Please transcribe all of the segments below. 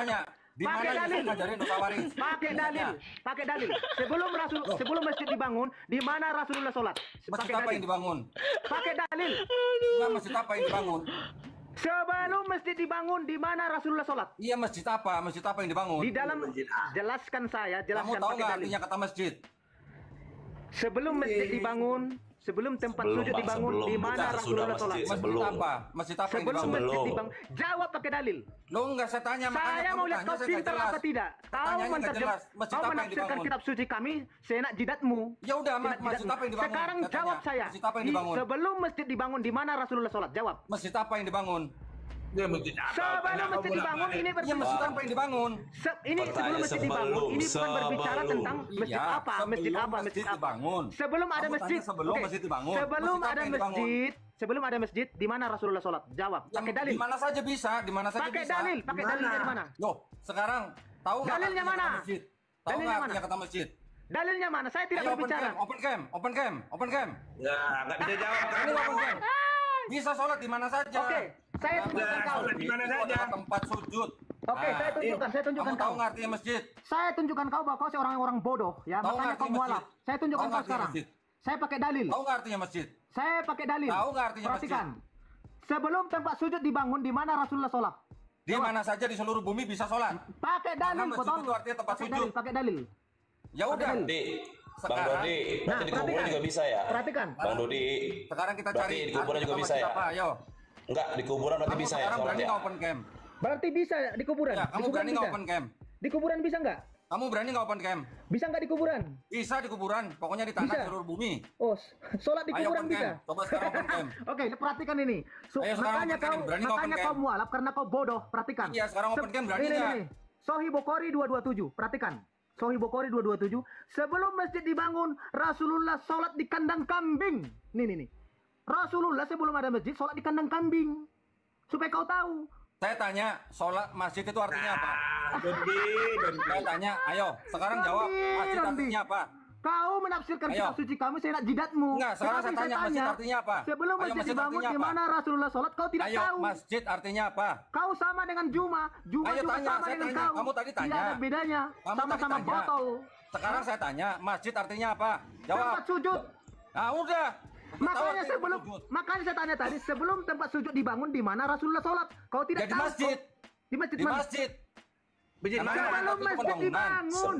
tanya, di mana Pakai dalil. Yesus ngajarin dosa waris? Pakai dalil. Sebelum masjid dibangun, di mana Rasulullah sholat? Masjid apa yang dibangun? Pakai dalil. Enggak, masjid apa yang dibangun? Sebelum masjid dibangun, di mana Rasulullah sholat? Iya, masjid apa? Masjid apa yang dibangun? Di dalam, jelaskan Kamu tahu pakai nggak dalil. artinya kata masjid? Sebelum masjid dibangun, sebelum tempat sujud dibangun, di mana Rasulullah sholat? Masjid apa? Masjid apa yang Sebelum dibangun? masjid dibangun, jawab pakai dalil. Lo enggak, saya tanya, makanya Saya kamu mau lihat tanya, kau saya nggak pintar jelas. apa tidak. Kau Pertanyaannya nggak jelas. Masjid apa yang menafsirkan dibangun? kitab suci kami seenak jidatmu. Ya udah, Seenak masjid jidatmu. apa yang dibangun? Sekarang Saya jawab tanya, saya. masjid apa yang dibangun? Sebelum masjid dibangun, di mana Rasulullah sholat? Jawab. Masjid apa yang dibangun? Dia masjid apa? Sebelum masjid dibangun, ini Iya, berbicara. masjid apa yang dibangun? Ini sebelum masjid dibangun, ini bukan berbicara tentang masjid Iya, apa, masjid sebelum apa, masjid masjid apa. dibangun. Sebelum ada Kamu masjid. tanya sebelum Oke. masjid dibangun. Sebelum Masjid apa ada yang dibangun? masjid, sebelum ada masjid, di mana Rasulullah sholat? Jawab. Pakai dalil. Di mana saja bisa, di mana saja Pakai bisa. dalil, pakai dalil dari mana? Loh, sekarang tahu nggak Dalilnya artinya mana? kata masjid? Tahu Dalilnya nggak mana? artinya kata masjid? Dalilnya mana? Saya tidak Ayo, open berbicara. cam, open cam, open cam, open cam. Ya, nggak bisa jawab. Ini open cam. Bisa sholat di mana saja. Oke, saya tunjukkan kau. sholat di mana Itu saja. adalah tempat sujud. Oke, saya tunjukkan Kamu tahu kau. nggak artinya masjid? Saya tunjukkan kau bahwa kau seorang orang bodoh, ya. Tahu Makanya nggak kau artinya mualaf. masjid? Saya tunjukkan Tahu kau nggak artinya sekarang. masjid? Saya pakai dalil. Tahu nggak artinya masjid? Saya pakai dalil. Tahu nggak artinya Perhatikan. Sebelum tempat sujud dibangun, di mana Rasulullah sholat? Di mana saja di seluruh bumi bisa sholat. Pakai dalil, Karena masjid itu artinya tempat Pakai sujud. dalil, pakai dalil. Ya udah. Di Bang Sekarang- Dodi, berarti di kuburan juga bisa ya? Perhatikan. Bang Dodi, Sekarang kita berarti cari di kuburan juga arti bisa masjid ya? apa? Ayo. Enggak, di kuburan berarti Kamu bisa ya sekarang sholat berani ya? nggak open cam? Berarti bisa di kuburan. Ya, Di kamu kuburan berani nggak bisa. open cam? Di kuburan bisa nggak? Kamu berani nggak open cam? Bisa nggak di kuburan? Bisa di kuburan, pokoknya di tanah Bisa. seluruh bumi. Oh, sholat di Ayo kuburan open bisa. cam. Coba sekarang open cam. Oke, perhatikan ini. Ayo sekarang Makanya open cam. kau, Berani nggak makanya open kau cam? mualaf karena kau bodoh. Perhatikan. Iya, sekarang open cam berani nggak? Sahih Bukhari 227. Perhatikan. Sahih Bukhari 227. Sebelum masjid dibangun, Rasulullah sholat di kandang kambing. Nih. Rasulullah sebelum ada masjid sholat di kandang kambing. Supaya kau tahu. Saya tanya, sholat masjid itu artinya apa? Dondi. Saya tanya, ayo, sekarang jawab, masjid Dondi. artinya apa? Kau menafsirkan Ayo. kitab suci kami seenak jidatmu. Enggak, sekarang Tetapi saya tanya, masjid artinya apa? Sebelum Ayo, masjid masjid dibangun, artinya di apa? mana Rasulullah sholat, kau tidak Ayo, tahu. masjid artinya apa? Kau sama dengan Juma. Juma Ayo juga tanya, sama saya dengan tanya. kau. Kamu tadi tanya. Tidak ada bedanya. Kamu Sama-sama tadi tanya. botol. Sekarang saya tanya, masjid artinya apa? Tempat Jawab. sujud. Nah, udah. Tahu Makanya artinya sebelum, sujud. makanya saya tanya tadi, sebelum tempat sujud dibangun, di mana Rasulullah sholat? Kau tidak Ya, di tahu. masjid. Di masjid Di mana? masjid. Masjid Karena mana? Sebelum itu masjid pembangunan. dibangun.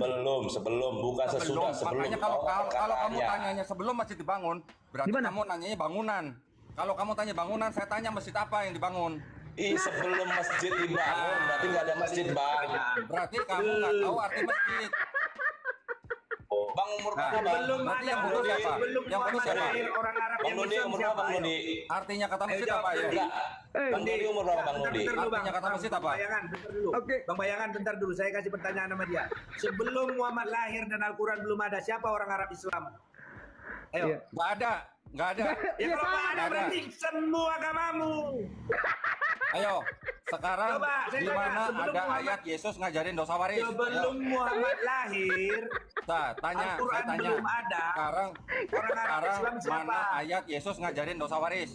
Sebelum, bukan sesudah, sebelum. Makanya kalau kamu perkataannya. tanyanya sebelum masjid dibangun, berarti Di mana? kamu nanyanya bangunan. Kalau kamu tanya bangunan, saya tanya masjid apa yang dibangun. Ih, sebelum masjid dibangun, berarti nggak ada masjid, Bang. Berarti kamu nggak tahu arti masjid. Oh, Bang umur Nah, berapa, Bang? Sebelum Berarti ada yang bodoh Dondi, siapa? sebelum Yang bodoh Muhammad siapa? lahir, orang Arab Bang yang Dodi Islam umur berapa, siapa? Bang Ayo. Dodi? Artinya kata masjid jawab, apa ya? Dondi. Enggak. Bang Dodi umur berapa, Bang Dodi? Bentar dulu, Bang. Artinya kata masjid apa? Bang Bayangan, bentar dulu. Oke. Bang Bayangan, bentar dulu. Saya kasih pertanyaan sama dia. Sebelum Muhammad lahir dan Al-Quran belum ada, siapa orang Arab Islam? Ayo. Iya. Nggak ada, nggak ada. Ya Iya, kalau nggak ada Nggak ada. berarti semua agamamu. Ayo, sekarang Coba, saya di tanya, mana sebelum ada Muhammad- ayat Yesus ngajarin dosa waris? Sebelum Muhammad lahir, Nah, tanya, Al-Quran saya tanya. belum ada. Sekarang, Orang Arab sekarang Islam siapa? mana ayat Yesus ngajarin dosa waris?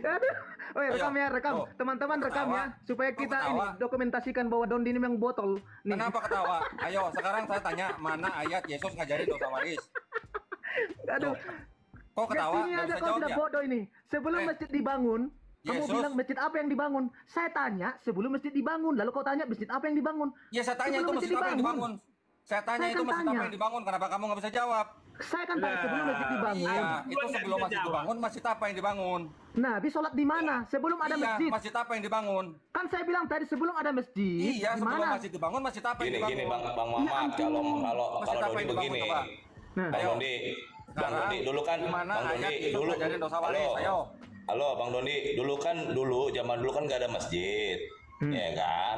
Aduh. Oh ya, rekam Ayo. ya, rekam. Tuh. Teman-teman rekam Ketawa. ya, supaya Kok kita ketawa? ini dokumentasikan bahwa Dondi ini memang botol. Nih. Kenapa ketawa? Ayo, sekarang saya tanya, mana ayat Yesus ngajarin dosa waris? Aduh. Kok ketawa? Sini Nggak aja bisa kau jawab sudah ya? bodoh ini. Sebelum Eh, masjid dibangun, kamu Yesus. bilang masjid apa yang dibangun? Saya tanya sebelum masjid dibangun, lalu kau tanya masjid apa yang dibangun? Ya, saya tanya Sebelum itu masjid apa yang dibangun? Saya tanya Saya itu kan masjid tanya. apa yang dibangun? Kenapa kamu nggak bisa jawab? Saya kan tanya sebelum masjid dibangun. Iya, Gua itu nggak sebelum bisa masjid jawab. dibangun, masjid apa yang dibangun? Nabi sholat di mana? Sebelum ada Iya, masjid. masjid apa yang dibangun? Kan saya bilang tadi sebelum ada masjid. Iya, di sebelum mana? masjid dibangun, masjid apa yang Gini, dibangun? gini, Bang Ya Mamat, ampun. kalau Masjid kalau apa Dodi yang dibangun, begini. coba? Nah. Bang Ayo. Dodi, Bang Sekarang, Dodi dulu kan, gimana Bang ayat Dodi Yesus dulu. ngajarin dosa waris? Ayo. Halo, Bang Dodi, dulu kan zaman dulu kan nggak ada masjid, ya kan?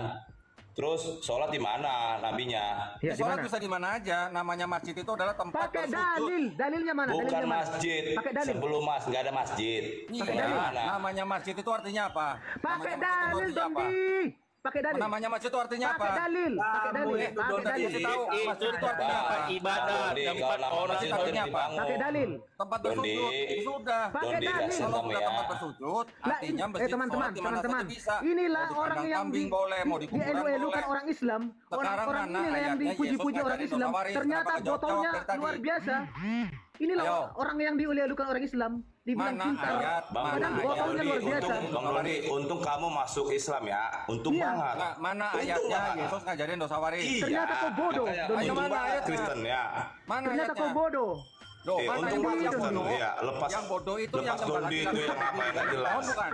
Terus sholat di mana nabinya? Ya, di Sholat mana? bisa di mana aja. Namanya masjid itu adalah tempat Pakai bersujud. dalil. Dalilnya mana? Bukan Dalilnya mana? masjid. Pakai dalil. Sebelum nggak ada masjid. Iya, Di mana? namanya masjid itu artinya apa? Pakai Namanya masjid itu dalil, artinya apa? Dondi. Pakai dalil. Namanya masjid itu artinya apa? Pakai dalil. Pakai dalil. itu Pakai Don dalil. Kasih tahu masjid itu artinya apa? Ibadah Dondi, tempat kalau nama orang masjid itu sudah apa? dibangun. Pakai dalil. Tempat Dondi. bersujud. Sudah. Pakai Dondi, dalil. dasar Kalau kamu udah ya. tempat bersujud, Lah, artinya masjid teman-teman, sholat di mana teman-teman. saja bisa. Inilah Mau di orang kandang yang kambing boleh, mau di kuburan dielu-elukan boleh. orang Islam. Sekarang Orang mana inilah yang ayatnya dipuji-puji Yesus orang ngajarin Islam. dosa waris? Ternyata Kenapa nggak botolnya jawab dari tadi? luar biasa. Inilah Ayo. orang yang dielu-elukan orang Islam. Dibilang Mana pintar. ayat? Bang Padahal Dondi, botolnya luar biasa. Bang Dondi, untung kamu masuk Islam ya. Untung Iya. banget. Nah, mana Untung ayatnya banget. Yesus ngajarin dosa waris? Iya. Ternyata kau bodoh, Makanya, Dondi. untung Mana banget ayatnya? Kristen ya. Mana Ternyata ayatnya? kau bodoh. Loh, mana Untung yang banget yang Kristen. bodoh? Iya, lepas. Yang bodoh itu lepas yang Dondi itu yang apa yang nggak jelas. Oh, bukan.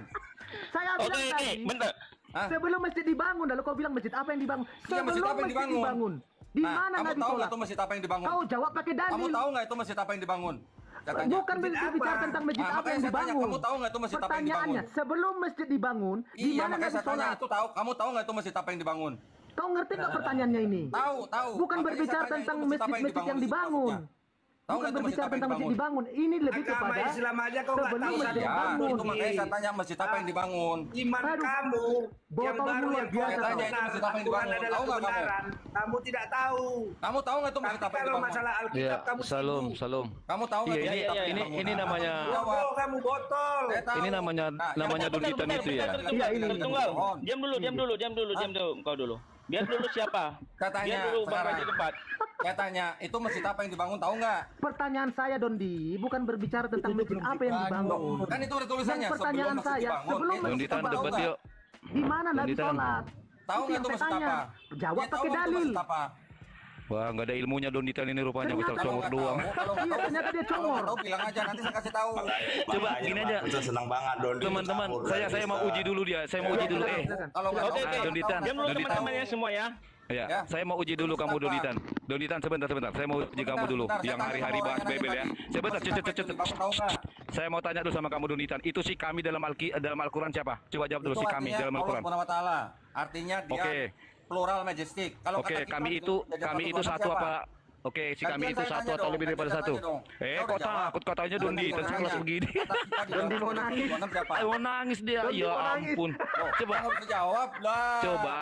Saya Oke, bilang tadi, bentar. Hah? sebelum masjid dibangun, lalu kau bilang masjid apa yang dibangun? Iya, Sebelum masjid apa yang masjid dibangun? dibangun. Di Nah, mana kamu Nabi tahu sholat? nggak itu masjid apa yang dibangun? Kau jawab pakai dalil. Kamu tahu nggak itu masjid apa yang dibangun? Katanya. Bukan Masjid berbicara apa? tentang masjid Ah, apa makanya yang saya tanya, dibangun. kamu tahu nggak itu masjid apa yang Pertanyaannya, dibangun? sebelum masjid dibangun, di Iya, mana makanya Nabi saya tanya sholat? itu tahu. Kamu tahu nggak itu masjid apa yang dibangun? Kau ngerti nggak pertanyaannya ini? Tahu, tahu. Bukan Makanya berbicara saya tanya, tentang itu masjid apa masjid-masjid yang di situ dibangun. maksudnya? Tahu Bukan nggak itu masjid berbicara apa yang tentang masjid dibangun? dibangun. Ini lebih Agama kepada Islam aja kau nggak sebelum tahu masjid saja. Ya, dibangun. itu makanya saya tanya masjid apa yang dibangun? Iman Aduh, kamu yang botol baru luar yang biasa. kau Tanya itu benar, masjid apa yang Tuhan dibangun? adalah Tahu nggak kamu? kebenaran. Kamu tidak tahu. Kamu tahu nggak itu Tapi masjid apa yang kalau dibangun? masalah Alkitab kamu Salam, sibuk. salam. Kamu tahu nggak Iya, itu iya, masjid apa iya, yang ini- dibangun? ini namanya- Bodoh kamu botol. Saya tahu. Ini namanya yang Don betul, Ditan betul, itu betul, ya. betul, Iya, betul, ini. betul, Tunggal. betul. Diam dulu, diam dulu, diam dulu, diam dulu, kau dulu. Biar dulu siapa? Katanya, Biar dulu Bang sekarang. Masjid tempat. Saya tanya, itu masjid apa yang dibangun tahu nggak? Pertanyaan saya Dondi, bukan berbicara tentang masjid apa yang dibangun. Kan itu ada tulisannya. Yang pertanyaan sebelum masjid saya, dibangun. sebelum Itu Don masjid Ditan tahu debat nggak? yuk. Di mana Don Nabi Ditan. sholat? Tahu Itu nggak yang itu saya masjid tanya. apa? Jawab Dia tahu pakai nggak itu dalil. masjid apa? Wah, nggak ada ilmunya Don Ditan ini rupanya, Ternyata besar kalau congor nggak doang. tahu, kalau nggak Iya, tahu, ternyata dia kalau nggak congor. tahu bilang aja, nanti saya kasih tahu. Coba gini aja. Saya senang banget Dondi. Teman-teman, saya mau uji dulu dia. Saya mau uji dulu. Kalau nggak Oke, tahu, oke. Don Ditan, Diam dulu Don Ditan. teman-teman ya semua ya. Ya, Ya. saya mau uji dulu kamu Don Ditan. Don Ditan, sebentar. Saya mau uji kamu dulu. Bentar, Yang saya hari-hari tanya bahas sama orang Bible ya. yang tadi. Sebentar, Masjid apa yang dibangun, tahu nggak? Saya mau tanya dulu sama kamu Don Ditan. Itu si kami dalam Al-Quran siapa? Coba jawab dulu Itu si kami artinya dalam Allah Al-Quran. Subhanahu wa taala. Artinya dia Oke. plural majestic. Kalau Oke, kata kita kami gitu, itu jadi satu siapa? apa? Oke, si kami Gantian itu saya satu tanya atau dong, lebih daripada gantian satu. saya tanya dong. Saya udah Kok jawab. takut katanya Don Gantian Ditan saya sekelas tanya. begini. Kata kita di Dondi dalam mau nangis. siapa? Ayo nangis dia. Don Ditan Ya mau nangis. ampun. Coba Kamu bisa jawab lah. coba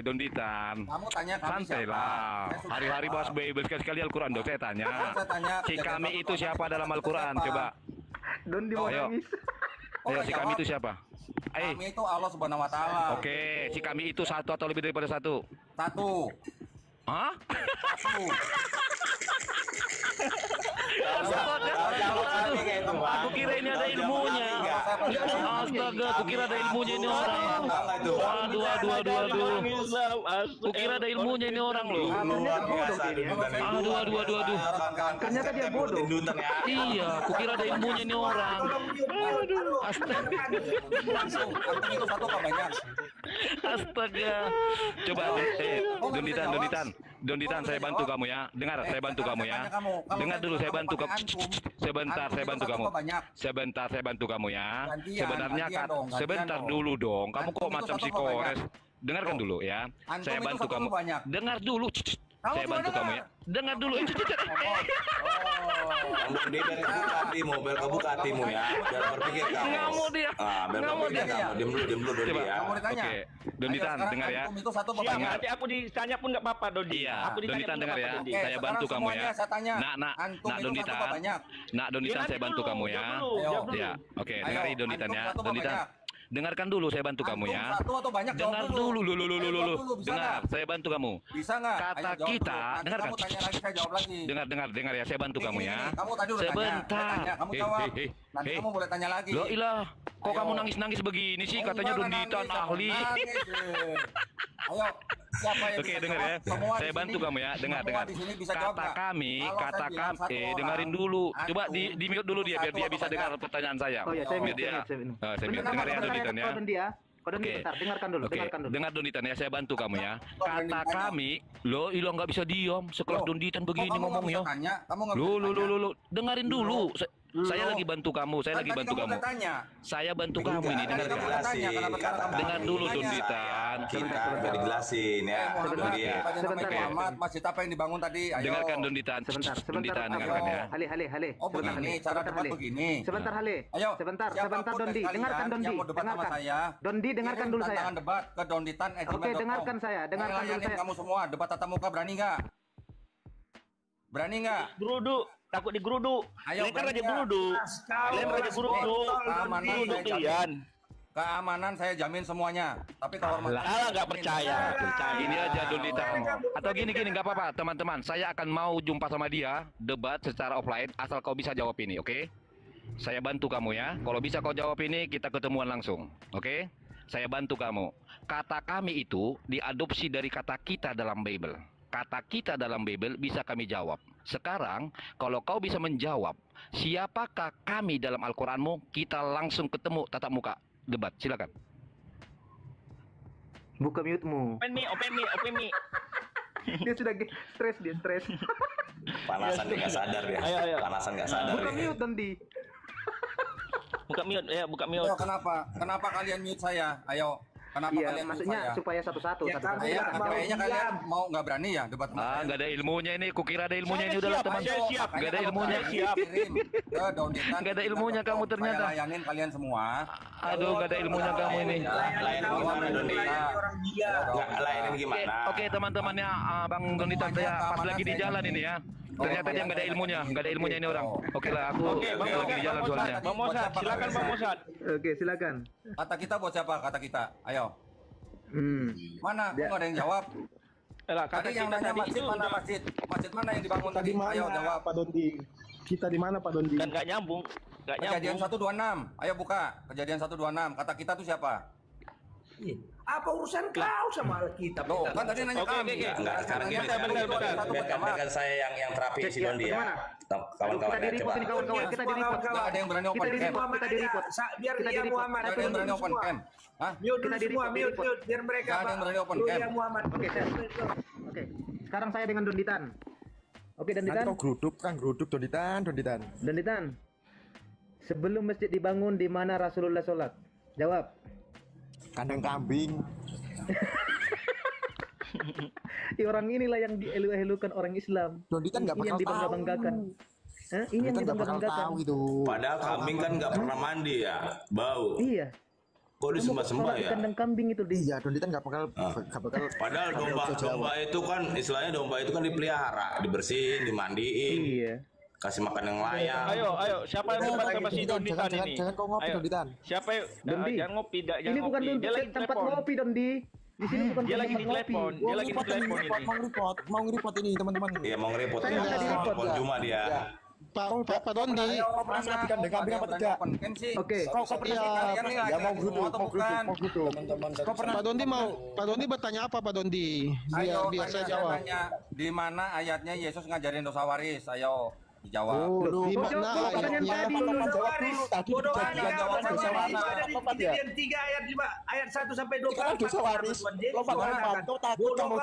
Don Ditan. Kamu tanya kami Santai siapa? lah. Saya sudah Hari-hari jawab. bahas Bible sekali-sekali Al-Quran dong saya tanya. Saya tanya, Si kejadian kami satu itu Tuhan siapa kita dalam itu Al-Quran? siapa? Coba. Dondi mau Ayo. nangis. Oh, Ayo nggak si kami jawab. itu siapa? Kami itu Allah Subhanahu wa taala. Oke, si kami itu satu atau lebih daripada satu. Satu. Hah? Satu. Aku kira ini ada ilmunya. Astaga, aku kira ada ilmunya ini orang. Aduh. Aku kira ada ilmunya ini orang loh. Aduh. Ternyata dia bodoh. Iya, aku kira ada ilmunya ini orang. Langsung. Antum itu satu apa banyak? Astaga. Coba, Don Ditan, saya bantu kamu ya. Dengar, saya bantu kamu ya. Dengar dulu, saya bantu kamu. Sebentar, saya bantu kamu. Sebentar, saya bantu kamu ya. Sebenarnya kan, sebentar dulu dong. Kamu kok macam psikores? Dengarkan dulu ya. Saya bantu kamu. Dengar dulu. Saya bantu kamu ya. Dengar dulu. Dondi biar kebuka hatimu, biar kebuka hatimu ya. Biar berpikir kamu. Nggak mau dia. Biar Nggak mau berpikir dia. kamu. Diam dulu Dondi Coba. ya. Kamu ditanya. Oke, Don Ditan, dengar ya. Antum itu satu apa Siap, banyak? nanti aku ditanya pun nggak apa-apa Dodi. Iya, Aku Don ditanya Ditan pun dengar nggak ya. apa-apa, Dodi. Oke, Saya sekarang bantu kamu semuanya ya. saya tanya. Don Antum itu satu apa Ditan. banyak? Don Ya, Ditan, nanti saya bantu dulu, kamu ya. jawab dulu, Ayo. jawab dulu. Ya, oke, Ayo, dengarin Don Ditan antum ya. satu apa Don Ditan. banyak? Dengarkan dulu, saya bantu kamu Antum ya. satu atau banyak? Jawab Dengar dulu. dulu. Ayo, jawab dulu, bisa Dengar, nggak? saya bantu kamu. Bisa nggak? Kata Ayo, jawab kita, dulu. Nanti dengarkan. kamu tanya lagi, saya jawab lagi. Dengar ya, saya bantu kamu Ini, ya. Kamu tadi udah Sebentar. tanya. Kamu jawab. Nanti kamu boleh tanya lagi. Loh ilah, kok Ayo. kamu nangis-nangis begini sih? Oh, Katanya enggak, Don nggak Ditan nangis, ahli. nangis, Ayo, siapa yang Oke, bisa dengar jawab? ya. Semua Saya di bantu sini- kamu ya. Dengar. semua di sini bisa jawab Kata nggak? kami, Kalau saya kata bilang kami. satu orang, Dengarin dulu. Coba antum di mute dulu dia, biar satu dia atau bisa dengar banyak? pertanyaan saya. Oh ya, saya Biar mute, dia. saya mute. Saya mute. Kenapa Dengar ya Don pertanyaan Ditan ya. Kau Dondi ya? Kau Dondi, Oke. bentar, dengarkan dulu, Oke, dengarkan dulu. dengar Don Ditan ya, saya bantu kamu ya. Kok Don Kata Ditan? kami, lo ilah nggak bisa diam sekelas Loh, Don Ditan kok begini kamu nggak ngomongnya. bisa tanya? Kamu nggak Lu, bisa tanya? dengerin dulu. Saya lagi bantu kamu, saya Kan lagi tadi bantu kamu kamu. udah tanya. Saya bantu kamu ini, Kan dengar kamu udah tanya, kenapa sekarang kamu Dengar dulu, tanya? Donditan. Kita udah dijelasin ya. Muhammad, Dia. Sebentar, Muhammad, masjid apa yang dibangun tadi? Ayo. Dengarkan Donditan. Sebentar, Donditan, sebentar. dengarkan ya. Hale. Oh begini, cara debat begini. Sebentar, Hale. Ayo, Sebentar, siapapun Dondi. dari kalian Dengarkan, Dondi. yang mau debat sama saya, Dondi, dengarkan kirim dulu saya. tantangan debat ke donditan@gmail.com. Oke, dengarkan saya, dengarkan dulu Layanin saya. kamu semua, debat tatap muka berani nggak? Berani nggak? Geruduk, takut digeruduk. Ayo, Lempar berani aja nggak? geruduk. Lempar aja geruduk. Keamanan Geruduk saya jamin. kalian. Keamanan saya jamin semuanya. Tapi kehormatan. Alah, nggak percaya. Ini aja Donditan. Atau gini, nggak apa-apa teman-teman. Saya akan mau jumpa sama dia, debat secara offline, asal kau bisa jawab ini, oke? Saya bantu kamu ya. Kalau bisa kau jawab ini, kita ketemuan langsung, oke? Saya bantu kamu. Kata kami itu diadopsi dari kata kita dalam Bible. Kata kita dalam Bible bisa kami jawab. Sekarang, kalau kau bisa menjawab, siapakah kami dalam Al-Quranmu, kita langsung ketemu tatap muka. Debat, silakan. Buka mute-mu. Open me. Dia sudah stres. Panasan nggak sadar ya. Ayo. Panasan nggak sadar Buka ya. mute, Dondi. Buka mute, ya, buka mute. Ayo, kenapa? Kenapa kalian mute saya? Ayo. Kenapa Iya, kalian mute maksudnya saya? supaya satu-satu. Ya, satu-satu. kamu Kayaknya mau kalian diam. mau nggak berani ya debat sama saya? Nggak ada ilmunya ini. Kukira ada ilmunya ini Saya udahlah siap, teman. saya siap. Nggak ada ilmunya. Kirim ke donditan. Nggak ada ilmunya kamu ternyata. Saya layanin kalian semua. Aduh, nggak ada ilmunya kamu ini. Layanin gimana Dondi? Orang gila. Nggak layanin gimana? Oke teman-temannya Bang Donditan, saya pas lagi di jalan ini ya. Ternyata dia nggak ada ilmunya ini orang. Oke lah, aku lagi di jalan soalnya. Bang Mosad, silakan Bang Mosad. Oke, silakan. Kata kita buat siapa? Kata kita. Ayo. Mana? Kok nggak ada yang jawab? Kata Tadi yang kita nanya tadi masjid itu mana udah- masjid? Masjid mana yang dibangun Kita tadi? di mana, Ayo jawab. Pak Dondi? Kita di mana, Pak Dondi? Kan nggak nyambung. Kejadian 126. Ayo buka. Kejadian 126. Kata kita tuh siapa? Ih, apa urusan kau sama Alkitab? Loh, kan tadi nanya Oke, kami. oke. Enggak, sekarang gini. Bentar. Biarkan saya yang terapi si Dondi ya. Gimana? Kawan-kawan Kita ya, di-report coba. ini kawan-kawan. Kita di-report. Nggak ada yang berani open Kita cam. di-report. Kita di-report. Biar Kita dia di-report. Muhammad. Nggak ada yang berani open cam. Hah? Mute dulu Kita semua, di-report. mute. Biar mereka. Nggak ada yang berani open Lu cam. ya Muhammad. Oke, Oke. Sekarang saya dengan Donditan. Oke, Nanti Donditan. kau geruduk, Donditan. Donditan. Sebelum masjid dibangun, di mana Rasulullah sholat? Jawab. Kandang kambing. Orang inilah yang dielu-elukan orang Islam. Donditan nggak Ini yang bakal tahu. dibangga-banggakan. Hah? Ini yang Donditan nggak bakal dibangga-banggakan. tahu itu. Padahal kambing kan nggak pernah mandi ya, bau. Iya. Kok disembah-sembah Sholat di ya? kandang kambing itu di. Iya, Donditan nggak bakal. Padahal domba itu kan istilahnya domba itu kan dipelihara, dibersihin, dimandiin, Iya. kasih makan yang layak. Ayo, siapa yang debat sama si Donditan Jangan, ini? jangan kau ngopi, Ayo. Donditan. Siapa yang Dondi. jangan ngopi, jangan Ini bukan ngopi. untuk Dia lagi tempat telepon. ngopi, Dondi. Di sini bukan Dia lagi tempat di ngopi. telepon. Dia lagi di telepon ini. Mau nge-report ini teman-teman. Iya mau ngerepot Saya nggak di-report, telepon Juma dia. Pak Dondi. Ayo, Pernah mana? di kandang kambing apa Ada yang tidak? berani open cam sih? Oke. Kau pernah Kalian nih ya ngajarin mau semua atau bukan? geruduk. Kau pernah Pak Dondi bertanya apa Pak Dondi? Ayo, Biar saya tanya, jawab. tanya. Di mana ayatnya Yesus ngajarin dosa waris? Ayo, dijawab. Di Bodoh, mana bodoh, pertanyaan ayatnya? tadi. Dosa waris. Tadi Bodoh kejadian amat, jawab dosa dosa waris waris. itu ada di Kejadian 3 ayat 5, ayat 1 sampai 2. Itu kan dosa waris. Lompat. Kau takut kamu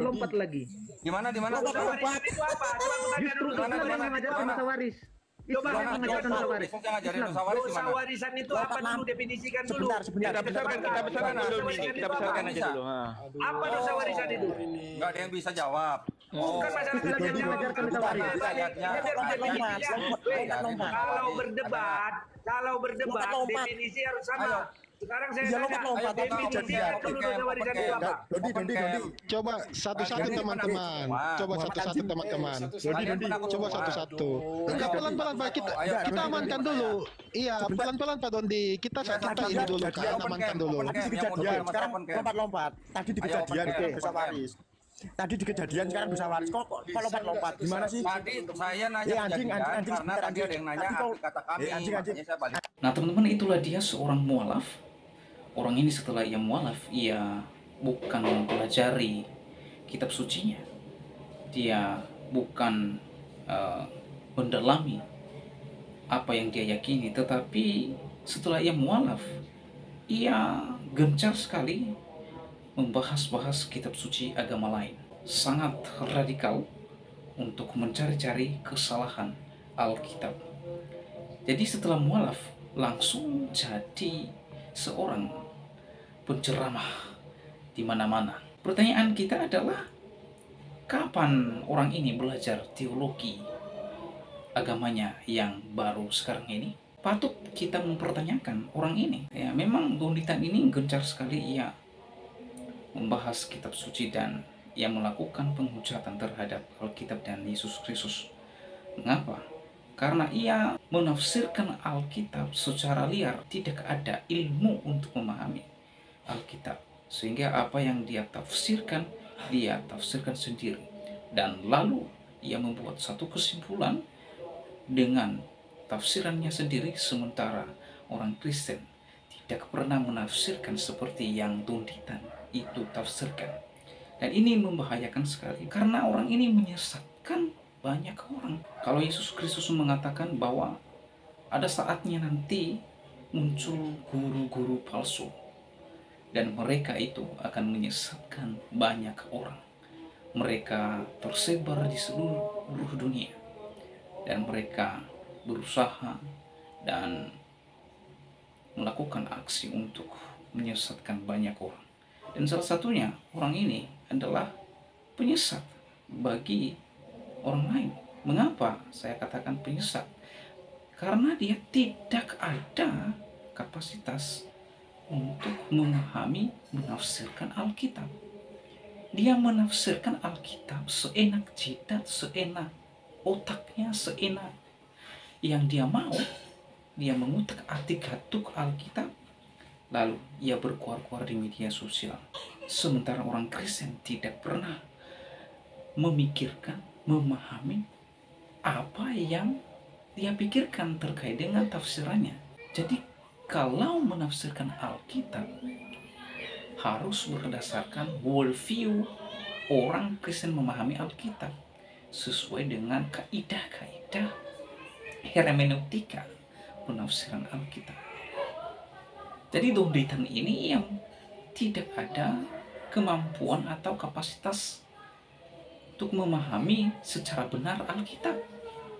Lompat lagi. Gimana di mana? Dosa waris itu apa? Coba aku tanya Justru dulu. Islam yang mengajarkan dosa waris. Coba Islam yang aku mengajarkan tanya dosa dulu. waris. Yesus yang ngajarin dosa waris di Dosa mana? warisan itu apa dulu? Definisikan dulu. Kita besarkan dulu nih. Kita besarkan aja dulu. Apa dosa warisan itu? Nggak ada yang bisa jawab. Bukan masalah Islam yang mengajarkan dosa waris. Kalau berdebat, definisi harus sama. Sekarang saya tanya, definisi harus dulu dosa warisan itu apa? Dondi. Coba satu-satu teman-teman. Coba satu-satu teman-teman. Coba satu-satu. Enggak pelan-pelan Pak, kita amankan dulu. Iya, pelan-pelan Pak Dondi. Kita ini dulu kan, amankan dulu. Tadi di kejadian, sekarang lompat-lompat. Tadi di kejadian dosa waris. Tadi di kejadian sekarang dosa waris. Kok lompat-lompat? Gimana sih? Tadi saya nanya Anjing, kejadian anjing, karena tadi ada yang nanya Tadi kau- arti kata kami. anjing. Makanya saya balik. Nah teman-teman, itulah dia seorang mualaf. Orang ini setelah ia mualaf, ia bukan mempelajari kitab sucinya. Dia bukan mendalami apa yang dia yakini. Tetapi setelah ia mualaf, ia gencar sekali membahas-bahas kitab suci agama lain. Sangat radikal untuk mencari-cari kesalahan Alkitab. Jadi setelah mualaf langsung jadi seorang penceramah di mana-mana. Pertanyaan kita adalah, kapan orang ini belajar teologi agamanya yang baru sekarang ini? Patut kita mempertanyakan orang ini. Ya, memang Donditan ini gencar sekali ia membahas kitab suci dan ia melakukan penghujatan terhadap Alkitab dan Yesus Kristus. Mengapa? Karena ia menafsirkan Alkitab secara liar, tidak ada ilmu untuk memahami Alkitab. Sehingga apa yang dia tafsirkan sendiri. Dan lalu ia membuat satu kesimpulan dengan tafsirannya sendiri, sementara orang Kristen tidak pernah menafsirkan seperti yang Donditan itu tafsirkan. Dan ini membahayakan sekali, karena orang ini menyesatkan banyak orang. Kalau Yesus Kristus mengatakan bahwa ada saatnya nanti muncul guru-guru palsu, dan mereka itu akan menyesatkan banyak orang. Mereka tersebar di seluruh dunia, dan mereka berusaha dan melakukan aksi untuk menyesatkan banyak orang. Dan salah satunya orang ini adalah penyesat bagi orang lain. Mengapa saya katakan penyesat? Karena dia tidak ada kapasitas untuk memahami, menafsirkan Alkitab. Dia menafsirkan Alkitab seenak jidat, seenak otaknya, seenak yang dia mau. Dia mengutak-atik gatuk Alkitab, lalu ia berkuar-kuar di media sosial. Sementara orang Kristen tidak pernah memikirkan, memahami apa yang dia pikirkan terkait dengan tafsirannya. Jadi kalau menafsirkan Alkitab harus berdasarkan worldview orang Kristen memahami Alkitab sesuai dengan kaidah-kaidah hermeneutika penafsiran Alkitab. Jadi Donditan ini yang tidak ada kemampuan atau kapasitas untuk memahami secara benar Alkitab.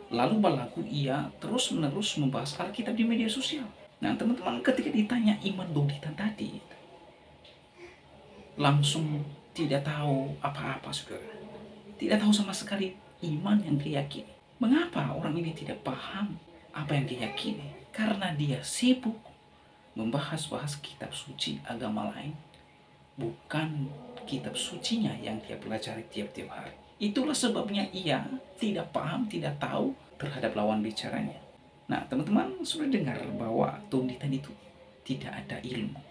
Lalu berlaku ia terus-menerus membahas Alkitab di media sosial. Nah teman-teman, ketika ditanya iman Donditan tadi, langsung tidak tahu apa-apa, saudara. Tidak tahu sama sekali iman yang dia yakini. Mengapa orang ini tidak paham apa yang dia yakini? Karena dia sibuk membahas-bahas kitab suci agama lain, bukan kitab sucinya yang dia pelajari tiap-tiap hari. Itulah sebabnya ia tidak paham, tidak tahu terhadap lawan bicaranya. Nah, teman-teman sudah dengar bahwa Donditan itu tidak ada ilmu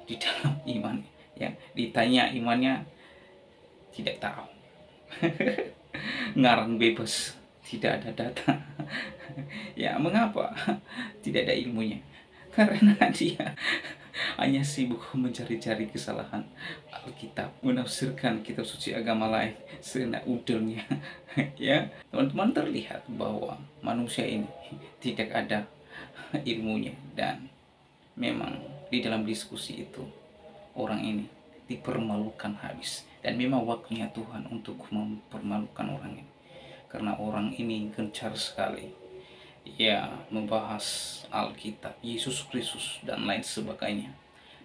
di dalam iman. Ya, ditanya imannya tidak tahu. Ngarang bebas, tidak ada data. Ya, mengapa tidak ada ilmunya? Karena dia hanya sibuk mencari-cari kesalahan Alkitab, menafsirkan kitab suci agama lain seenak udelnya. Ya, teman-teman, terlihat bahwa manusia ini tidak ada ilmunya, dan memang di dalam diskusi itu orang ini dipermalukan habis. Dan memang waktunya Tuhan untuk mempermalukan orang ini, karena orang ini gencar sekali ya membahas Alkitab, Yesus Kristus dan lain sebagainya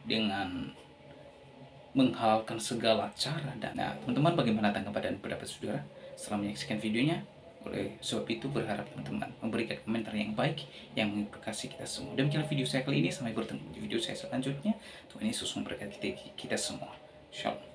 dengan menghalalkan segala cara. Dan nah, teman-teman, bagaimana tanggapan dan pendapat saudara setelah menyaksikan videonya? Oleh sebab itu berharap teman-teman memberikan komentar yang baik yang memberkati kita semua. Demikianlah video saya kali ini, sampai bertemu di video saya selanjutnya. Tuhan Yesus memberkati kita semua. Shalom.